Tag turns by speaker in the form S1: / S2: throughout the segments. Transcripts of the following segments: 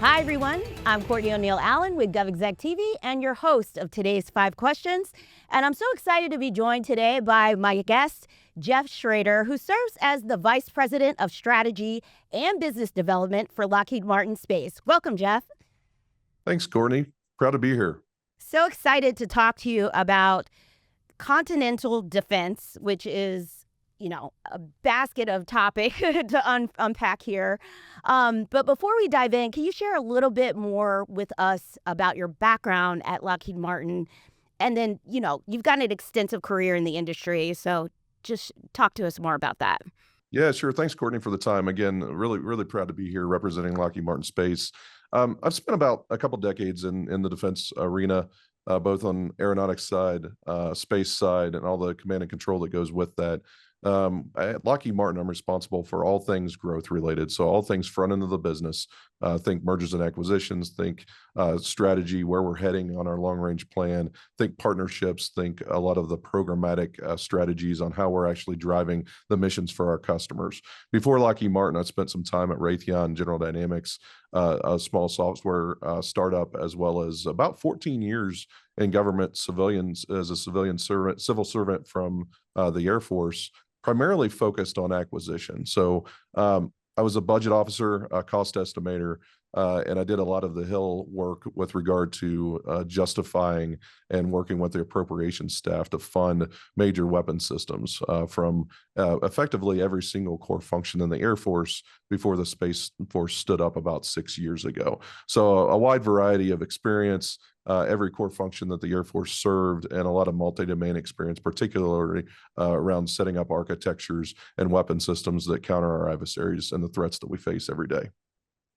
S1: Hi, everyone. I'm Courtney O'Neill Allen with GovExec TV and your host of today's 5 questions. And I'm so excited to be joined today by my guest, Jeff Schrader, who serves as the Vice President of Strategy and Business Development for Lockheed Martin Space. Welcome, Jeff.
S2: Thanks, Courtney. Proud to be here.
S1: So excited to talk to you about continental defense, which is a basket of topic to unpack here. But before we dive in, can you share a little bit more with us about your background at Lockheed Martin? And then, you've got an extensive career in the industry, so just talk to us more about that.
S2: Yeah, sure. Thanks, Courtney, for the time. Again, really proud to be here representing Lockheed Martin Space. I've spent about a couple decades in the defense arena, both on aeronautics side, space side, and all the command and control that goes with that. At Lockheed Martin, I'm responsible for all things growth related. So all things front end of the business, think mergers and acquisitions, think strategy, where we're heading on our long range plan, think partnerships, think a lot of the programmatic strategies on how we're actually driving the missions for our customers. Before Lockheed Martin, I spent some time at Raytheon, General Dynamics, a small software startup, as well as about 14 years in government civilians as a civil servant from the Air Force, primarily focused on acquisition. So I was a budget officer, a cost estimator, and I did a lot of the Hill work with regard to justifying and working with the appropriations staff to fund major weapon systems from effectively every single core function in the Air Force before the Space Force stood up about 6 years ago. So a wide variety of experience, every core function that the Air Force served, and a lot of multi-domain experience, particularly around setting up architectures and weapon systems that counter our adversaries and the threats that we face every day.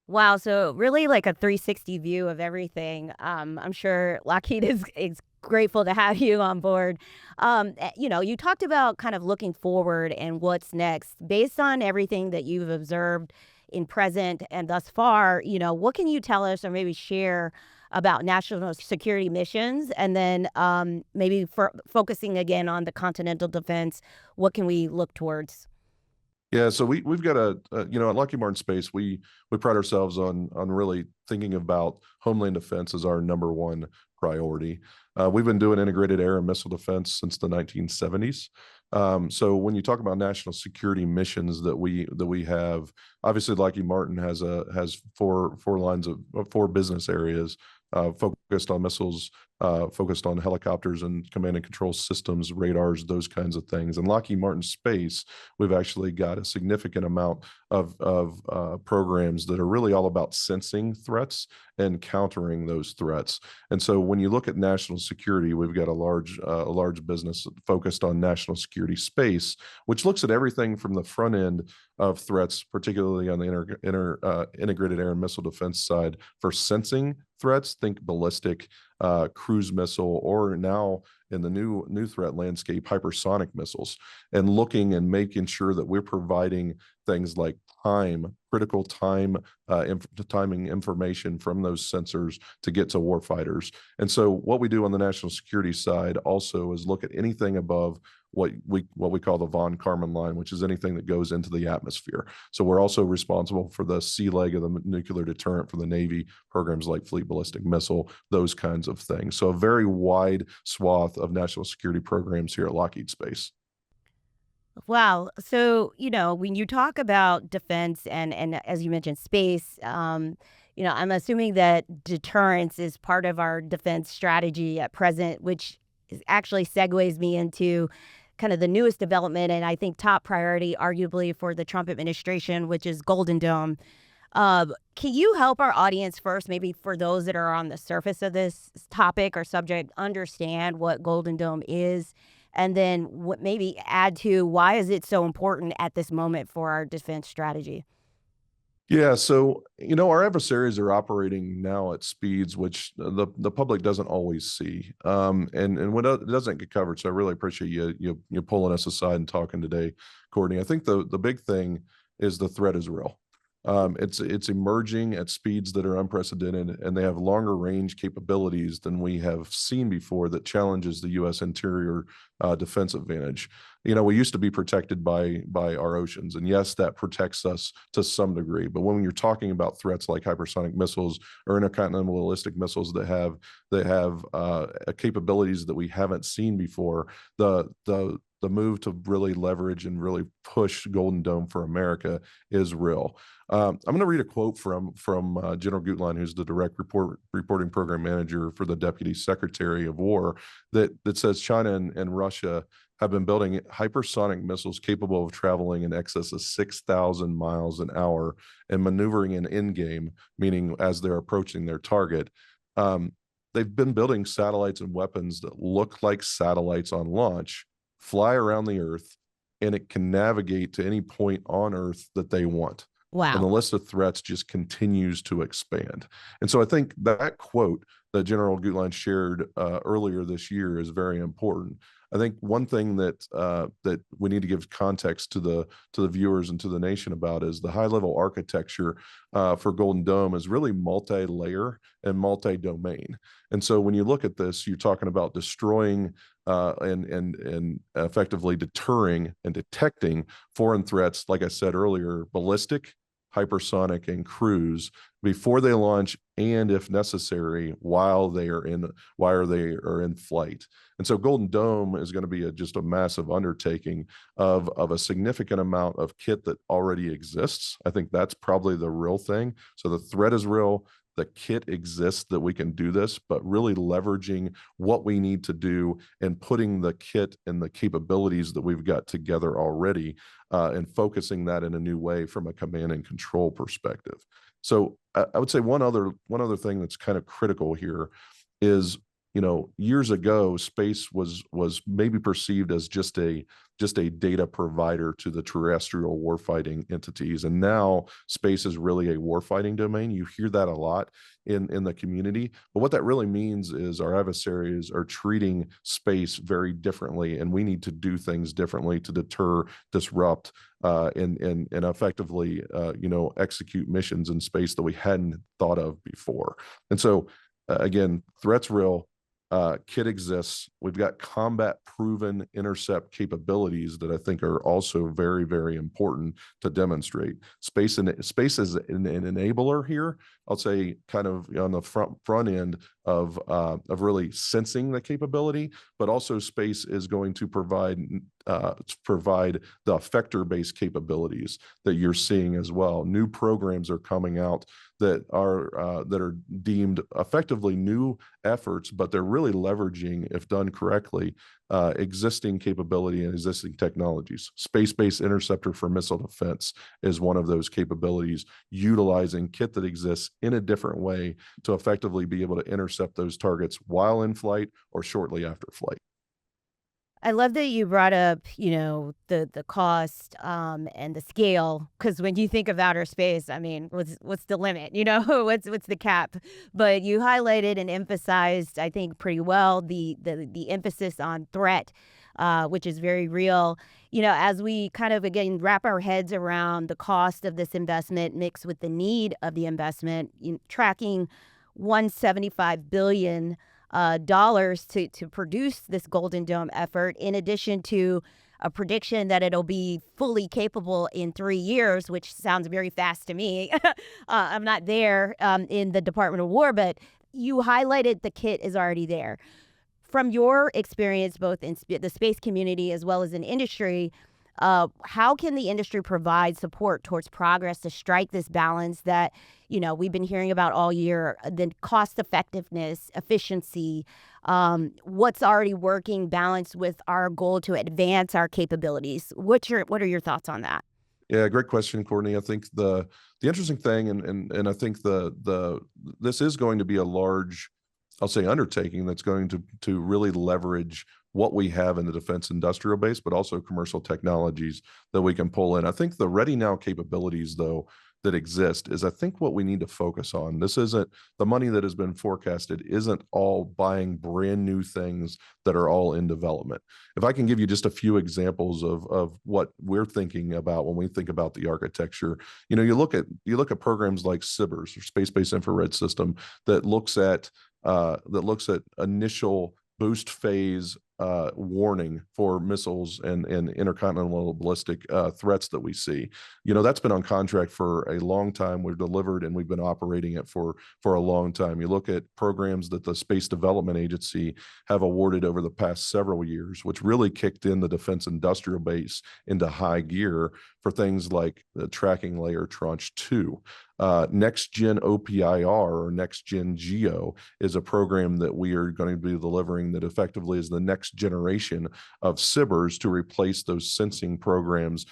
S1: Wow, so really like a 360 view of everything. I'm sure Lockheed is grateful to have you on board. You talked about kind of looking forward and what's next. Based on everything that you've observed in present and thus far, what can you tell us or maybe share about national security missions? And then maybe for focusing again on the continental defense, what can we look towards?
S2: Yeah, so we've got at Lockheed Martin Space, we pride ourselves on really thinking about homeland defense as our number one priority. We've been doing integrated air and missile defense since the 1970s. So when you talk about national security missions that we have, obviously Lockheed Martin has four business areas, focused on missiles, focused on helicopters and command and control systems, radars, those kinds of things. And Lockheed Martin Space, we've actually got a significant amount of programs that are really all about sensing threats and countering those threats. And so when you look at national security, we've got a large business focused on national security space, which looks at everything from the front end of threats, particularly on the integrated air and missile defense side for sensing threats, think ballistic, cruise missile, or now in the new threat landscape, hypersonic missiles, and looking and making sure that we're providing things like critical timing information from those sensors to get to warfighters. And so what we do on the national security side also is look at anything above what we call the von Karman line, which is anything that goes into the atmosphere. So we're also responsible for the sea leg of the nuclear deterrent for the Navy, programs like Fleet Ballistic Missile, those kinds of things. So a very wide swath of national security programs here at Lockheed Space.
S1: Wow. So, when you talk about defense and as you mentioned, space, I'm assuming that deterrence is part of our defense strategy at present, which actually segues me into kind of the newest development and I think top priority, arguably, for the Trump administration, which is Golden Dome. Can you help our audience first, maybe for those that are on the surface of this topic or subject, understand what Golden Dome is? And then maybe add to why is it so important at this moment for our defense strategy?
S2: Yeah, so our adversaries are operating now at speeds which the public doesn't always see, and when it doesn't get covered. So I really appreciate you pulling us aside and talking today, Courtney. I think the big thing is the threat is real. It's emerging at speeds that are unprecedented, and they have longer range capabilities than we have seen before that challenges the U.S. interior defense advantage. We used to be protected by our oceans, and yes, that protects us to some degree. But when you're talking about threats like hypersonic missiles or intercontinental ballistic missiles that have capabilities that we haven't seen before, the move to really leverage and really push Golden Dome for America is real. I'm going to read a quote from General Gutlein, who's the reporting program manager for the Deputy Secretary of War, that says China and Russia have been building hypersonic missiles capable of traveling in excess of 6,000 miles an hour and maneuvering in endgame, meaning as they're approaching their target. They've been building satellites and weapons that look like satellites on launch, fly around the Earth, and it can navigate to any point on Earth that they want. And the
S1: Wow.
S2: list of threats just continues to expand. And so I think that quote that General Gutlein shared earlier this year is very important. I think one thing that we need to give context to the viewers and to the nation about is the high level architecture for Golden Dome is really multi-layer and multi-domain. And so when you look at this, you're talking about destroying and effectively deterring and detecting foreign threats, like I said earlier, ballistic, hypersonic, and cruise before they launch, and if necessary, while they are in flight. And so Golden Dome is going to be just a massive undertaking of a significant amount of kit that already exists. I think that's probably the real thing. So the threat is real. The kit exists that we can do this, but really leveraging what we need to do and putting the kit and the capabilities that we've got together already and focusing that in a new way from a command and control perspective. So I would say one other thing that's kind of critical here is, years ago, space was maybe perceived as just a data provider to the terrestrial warfighting entities, and now space is really a warfighting domain. You hear that a lot in the community, but what that really means is our adversaries are treating space very differently, and we need to do things differently to deter, disrupt, and effectively, execute missions in space that we hadn't thought of before. And so, again, threats real. Kit exists. We've got combat proven intercept capabilities that I think are also very, very important to demonstrate. Space is an enabler here. I'll say kind of on the front end of really sensing the capability, but also space is going to provide the effector-based capabilities that you're seeing as well. New programs are coming out that are deemed effectively new efforts, but they're really leveraging, if done correctly, existing capability and existing technologies. Space-based interceptor for missile defense is one of those capabilities, utilizing kit that exists in a different way to effectively be able to intercept those targets while in flight or shortly after flight.
S1: I love that you brought up, the cost, and the scale, because when you think of outer space, I mean, what's the limit? What's the cap? But you highlighted and emphasized, I think, pretty well the emphasis on threat, which is very real. As we kind of again wrap our heads around the cost of this investment mixed with the need of the investment, tracking 175 billion dollars to produce this Golden Dome effort, in addition to a prediction that it'll be fully capable in 3 years, which sounds very fast to me. I'm not there in the Department of War, but you highlighted the kit is already there. From your experience, both in the space community as well as in industry, how can the industry provide support towards progress to strike this balance that we've been hearing about all year? The cost effectiveness, efficiency, what's already working, balanced with our goal to advance our capabilities. What are your thoughts on that?
S2: Yeah, great question, Courtney. I think the interesting thing, and I think this is going to be a large, I'll say, undertaking that's going to really leverage what we have in the defense industrial base, but also commercial technologies that we can pull in. I think the ready now capabilities, though, that exist is, I think, what we need to focus on. This isn't the money that has been forecasted, isn't all buying brand new things that are all in development. If I can give you just a few examples of what we're thinking about when we think about the architecture, you look at programs like SBIRS, or Space-Based Infrared System, that looks at initial boost phase warning for missiles and intercontinental ballistic threats that we see. You know, that's been on contract for a long time. We've delivered and we've been operating it for a long time. You look at programs that the Space Development Agency have awarded over the past several years, which really kicked in the defense industrial base into high gear for things like the tracking layer Tranche 2. Next Gen OPIR, or Next Gen GEO, is a program that we are going to be delivering that effectively is the next generation of SIBRs to replace those sensing programs,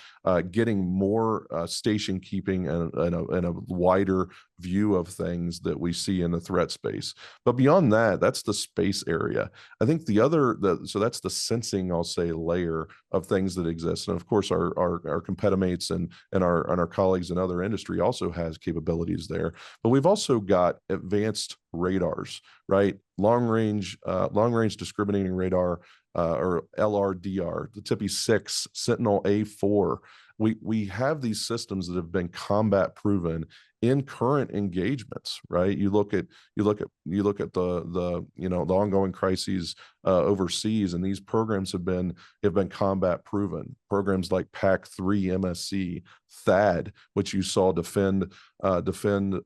S2: getting more station keeping and a wider view of things that we see in the threat space. But beyond that, that's the space area. I think so that's the sensing, I'll say, layer of things that exist. And of course, our competimates and our colleagues in other industry also has capabilities there. But we've also got advanced radars, right? Long range discriminating radar, or LRDR, the TPY-6, Sentinel A4. We have these systems that have been combat proven in current engagements, right? You look at the the ongoing crises overseas, and these programs have been combat proven. Programs like PAC-3 MSC, THAAD, which you saw defend Al Udeid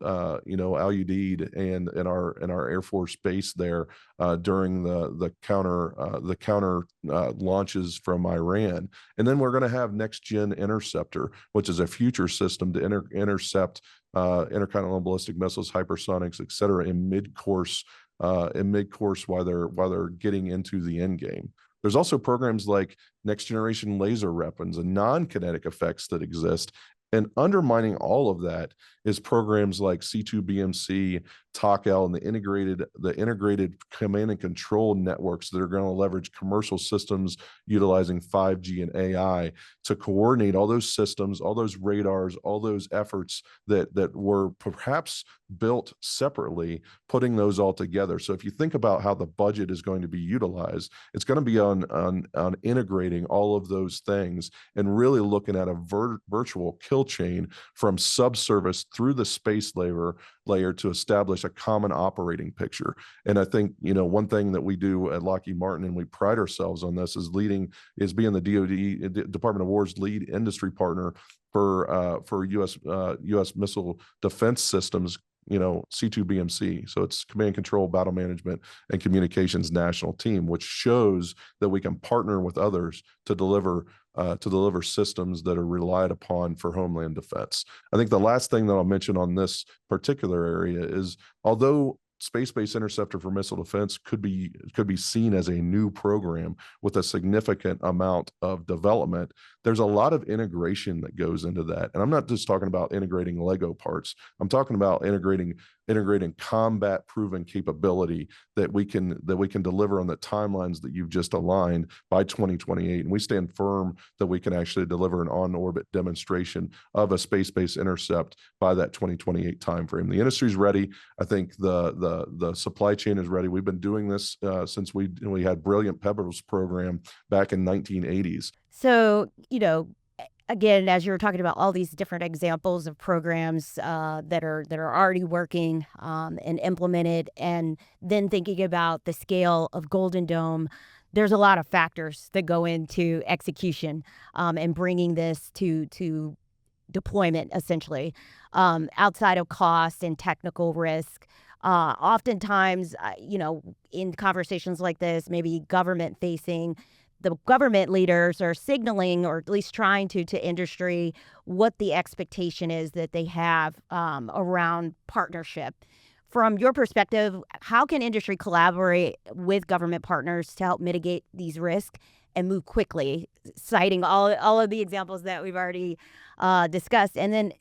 S2: and our Air Force base there during the counter launches from Iran. And then we're going to have Next Gen Interceptor, which is a future system to intercept intercontinental ballistic missiles, hypersonics, et cetera, in mid-course while they're getting into the end game. There's also programs like next generation laser weapons and non-kinetic effects that exist. And undermining all of that is programs like C2BMC, TOC-L, and the integrated command and control networks that are going to leverage commercial systems utilizing 5G and AI to coordinate all those systems, all those radars, all those efforts that were perhaps built separately, putting those all together. So if you think about how the budget is going to be utilized, it's going to be on integrating all of those things and really looking at a virtual kill chain from subsurface through the space layer to establish a common operating picture. And I think, one thing that we do at Lockheed Martin, and we pride ourselves on this, is being the DoD, Department of War's lead industry partner for U.S. missile defense systems, C2BMC. So it's Command Control, Battle Management, and Communications National Team, which shows that we can partner with others to deliver systems that are relied upon for homeland defense. I think the last thing that I'll mention on this particular area is, although Space-Based Interceptor for Missile Defense could be seen as a new program with a significant amount of development, there's a lot of integration that goes into that. And I'm not just talking about integrating Lego parts. I'm talking about integrating combat proven capability that we can deliver on the timelines that you've just aligned by 2028. And we stand firm that we can actually deliver an on-orbit demonstration of a space-based intercept by that 2028 timeframe. The industry's ready. I think the supply chain is ready. We've been doing this since we had Brilliant Pebbles program back in 1980s.
S1: So, again, as you were talking about all these different examples of programs that are already working and implemented, and then thinking about the scale of Golden Dome, there's a lot of factors that go into execution and bringing this to deployment, essentially, outside of cost and technical risk. Oftentimes, in conversations like this, maybe government facing, the government leaders are signaling, or at least trying to industry, what the expectation is that they have around partnership. From your perspective, how can industry collaborate with government partners to help mitigate these risks and move quickly, citing all of the examples that we've already discussed? And then,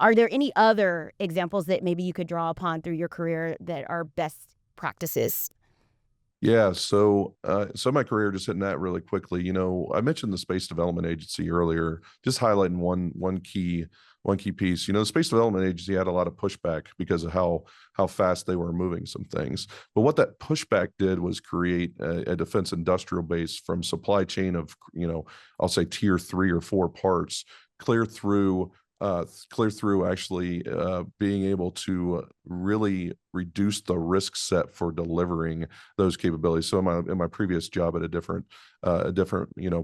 S1: are there any other examples that maybe you could draw upon through your career that are best practices?
S2: Yeah, so my career, just hitting that really quickly. I mentioned the Space Development Agency earlier, just highlighting one key piece. The Space Development Agency had a lot of pushback because of how fast they were moving some things. But what that pushback did was create a defense industrial base from supply chain of, I'll say tier 3 or 4 parts, clear through clear through actually being able to really reduce the risk set for delivering those capabilities. So in my previous job at a different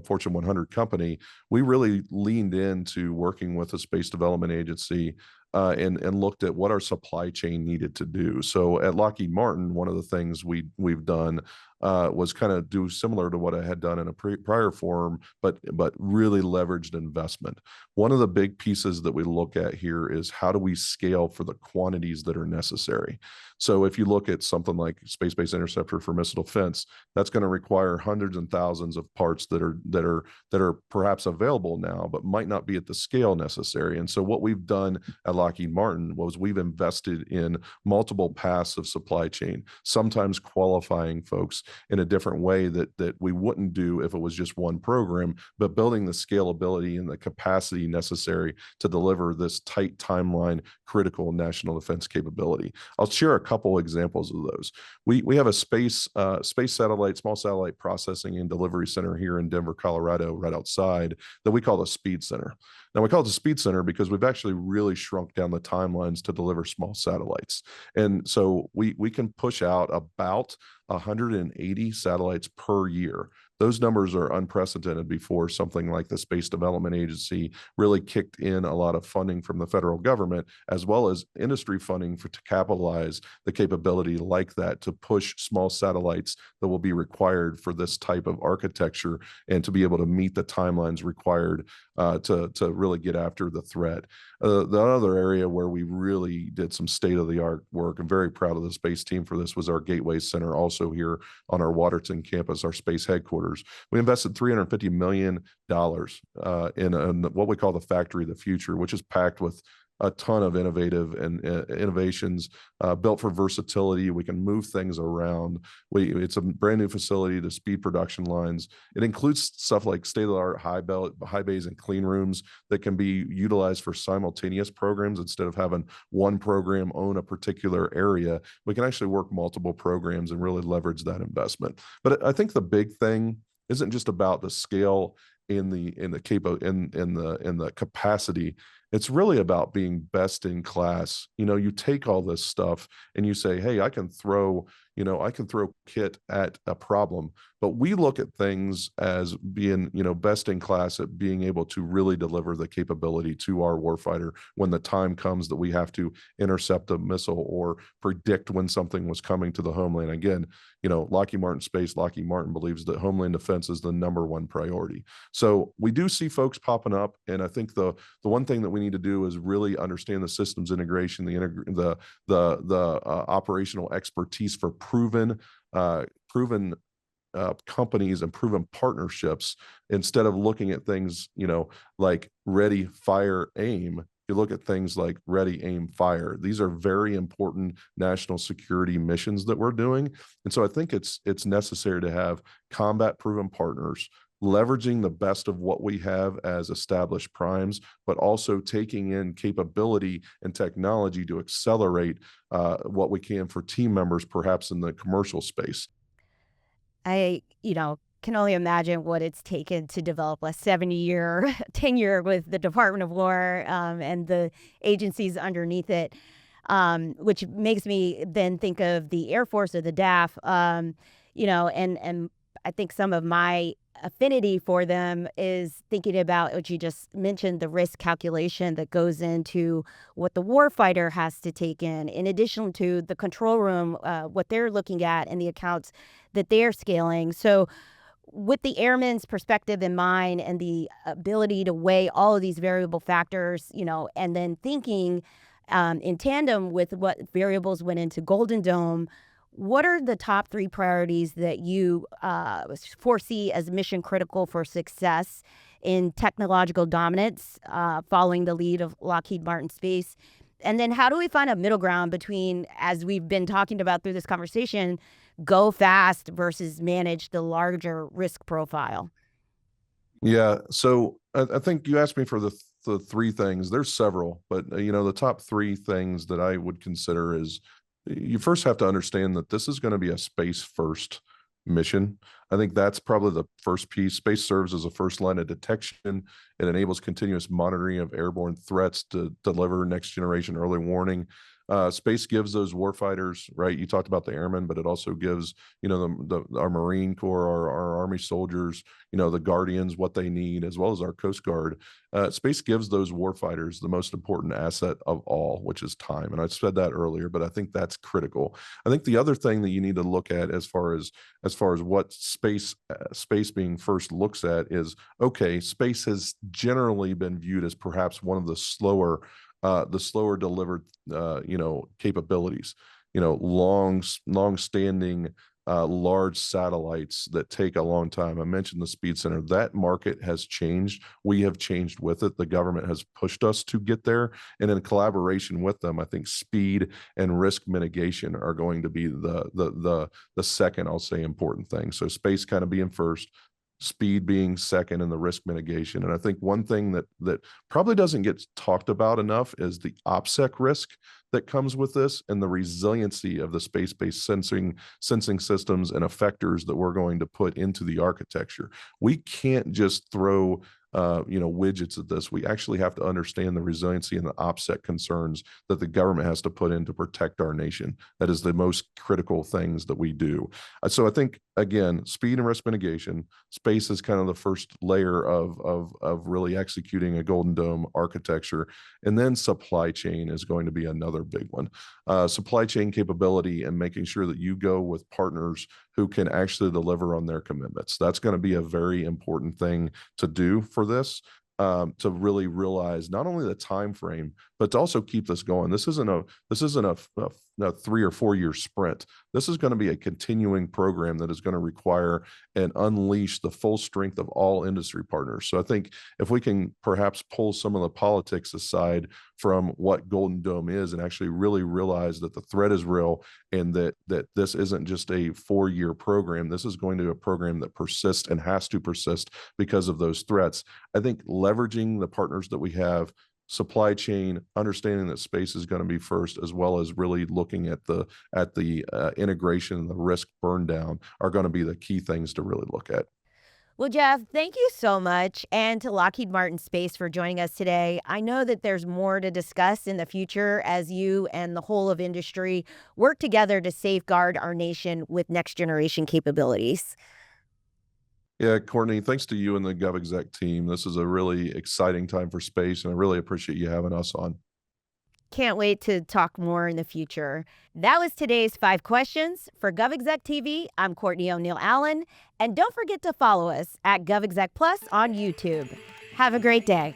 S2: Fortune 100 company, we really leaned into working with a space development agency and looked at what our supply chain needed to do. So at Lockheed Martin, one of the things we've done was kind of do similar to what I had done in a prior forum, but really leveraged investment. One of the big pieces that we look at here is how do we scale for the quantities that are necessary. So if you look at something like space-based interceptor for missile defense, that's going to require hundreds and thousands of parts that are perhaps available now, but might not be at the scale necessary. And so what we've done at Lockheed Martin was we've invested in multiple paths of supply chain, sometimes qualifying folks in a different way that we wouldn't do if it was just one program, but building the scalability and the capacity necessary to deliver this tight timeline, critical national defense capability. I'll share a couple examples of those. We have a space satellite, small satellite processing and delivery center here in Denver, Colorado, right outside, that we call the Speed Center. Now we call it the Speed Center because we've actually really shrunk down the timelines to deliver small satellites. And so we can push out about 180 satellites per year. Those numbers are unprecedented before something like the Space Development Agency really kicked in a lot of funding from the federal government, as well as industry funding to capitalize the capability like that to push small satellites that will be required for this type of architecture and to be able to meet the timelines required to really get after the threat. The other area where we really did some state-of-the-art work, I'm very proud of the space team for this, was our Gateway Center, also here on our Waterton campus, our space headquarters. We invested $350 million in what we call the Factory of the Future, which is packed with a ton of innovations built for versatility. We can move things around. It's a brand new facility to speed production lines. It includes stuff like state-of-the-art high bays and clean rooms that can be utilized for simultaneous programs. Instead of having one program own a particular area, we can actually work multiple programs and really leverage that investment. But I think the big thing isn't just about the scale in the capacity. It's really about being best in class. You take all this stuff and you say, hey, I can throw kit at a problem, but we look at things as being, best in class at being able to really deliver the capability to our warfighter when the time comes that we have to intercept a missile or predict when something was coming to the homeland. Again, Lockheed Martin believes that homeland defense is the #1 priority. So we do see folks popping up, and I think the one thing that we need to do is really understand the systems integration, the operational expertise for proven companies and proven partnerships, instead of looking at things like ready, fire, aim. You look at things like ready, aim, fire. These are very important national security missions that we're doing. And so I think it's necessary to have combat proven partners, leveraging the best of what we have as established primes, but also taking in capability and technology to accelerate what we can for team members, perhaps in the commercial space.
S1: I, can only imagine what it's taken to develop a 70-year tenure with the Department of War and the agencies underneath it, which makes me then think of the Air Force or the DAF, and I think some of my affinity for them is thinking about what you just mentioned, the risk calculation that goes into what the warfighter has to take in addition to the control room, what they're looking at and the accounts that they're scaling. So with the airman's perspective in mind and the ability to weigh all of these variable factors, and then thinking in tandem with what variables went into Golden Dome, what are the top 3 priorities that you foresee as mission critical for success in technological dominance, following the lead of Lockheed Martin Space? And then how do we find a middle ground between, as we've been talking about through this conversation, go fast versus manage the larger risk profile?
S2: Yeah. So I think you asked me for the 3 things. There's several, but the top 3 things that I would consider is, you first have to understand that this is going to be a space first mission. I think that's probably the first piece. Space serves as a first line of detection. It enables continuous monitoring of airborne threats to deliver next generation early warning. Space gives those warfighters, right? You talked about the airmen, but it also gives, our Marine Corps, our Army soldiers, the Guardians, what they need, as well as our Coast Guard. Space gives those warfighters the most important asset of all, which is time. And I said that earlier, but I think that's critical. I think the other thing that you need to look at as far as what space being first looks at is, okay, space has generally been viewed as perhaps one of the slower delivered capabilities, long standing large satellites that take a long time. I mentioned the Speed Center. That market has changed. We have changed with it. The government has pushed us to get there. And in collaboration with them, I think speed and risk mitigation are going to be the second, I'll say, important thing. So space kind of being first, speed being second, and the risk mitigation. And I think one thing that probably doesn't get talked about enough is the OPSEC risk that comes with this, and the resiliency of the space-based sensing systems and effectors that we're going to put into the architecture. We can't just throw widgets at this. We actually have to understand the resiliency and the OPSEC concerns that the government has to put in to protect our nation. That is the most critical things that we do. So I think, again, speed and risk mitigation, space is kind of the first layer of really executing a Golden Dome architecture. And then supply chain is going to be another big one. Supply chain capability and making sure that you go with partners who can actually deliver on their commitments. That's going to be a very important thing to do for this, to really realize not only the time frame, but to also keep this going. This isn't a 3 or 4 year sprint. This is going to be a continuing program that is going to require and unleash the full strength of all industry partners. So I think if we can perhaps pull some of the politics aside from what Golden Dome is and actually really realize that the threat is real, and that this isn't just a 4 year program, this is going to be a program that persists and has to persist because of those threats. I think leveraging the partners that we have, supply chain, understanding that space is going to be first, as well as really looking at the integration and the risk burn down, are going to be the key things to really look at.
S1: Well, Jeff, thank you so much. And to Lockheed Martin Space for joining us today. I know that there's more to discuss in the future as you and the whole of industry work together to safeguard our nation with next generation capabilities.
S2: Yeah, Courtney, thanks to you and the GovExec team. This is a really exciting time for space, and I really appreciate you having us on.
S1: Can't wait to talk more in the future. That was today's 5 questions. For GovExec TV, I'm Courtney O'Neill Allen. And don't forget to follow us at GovExec Plus on YouTube. Have a great day.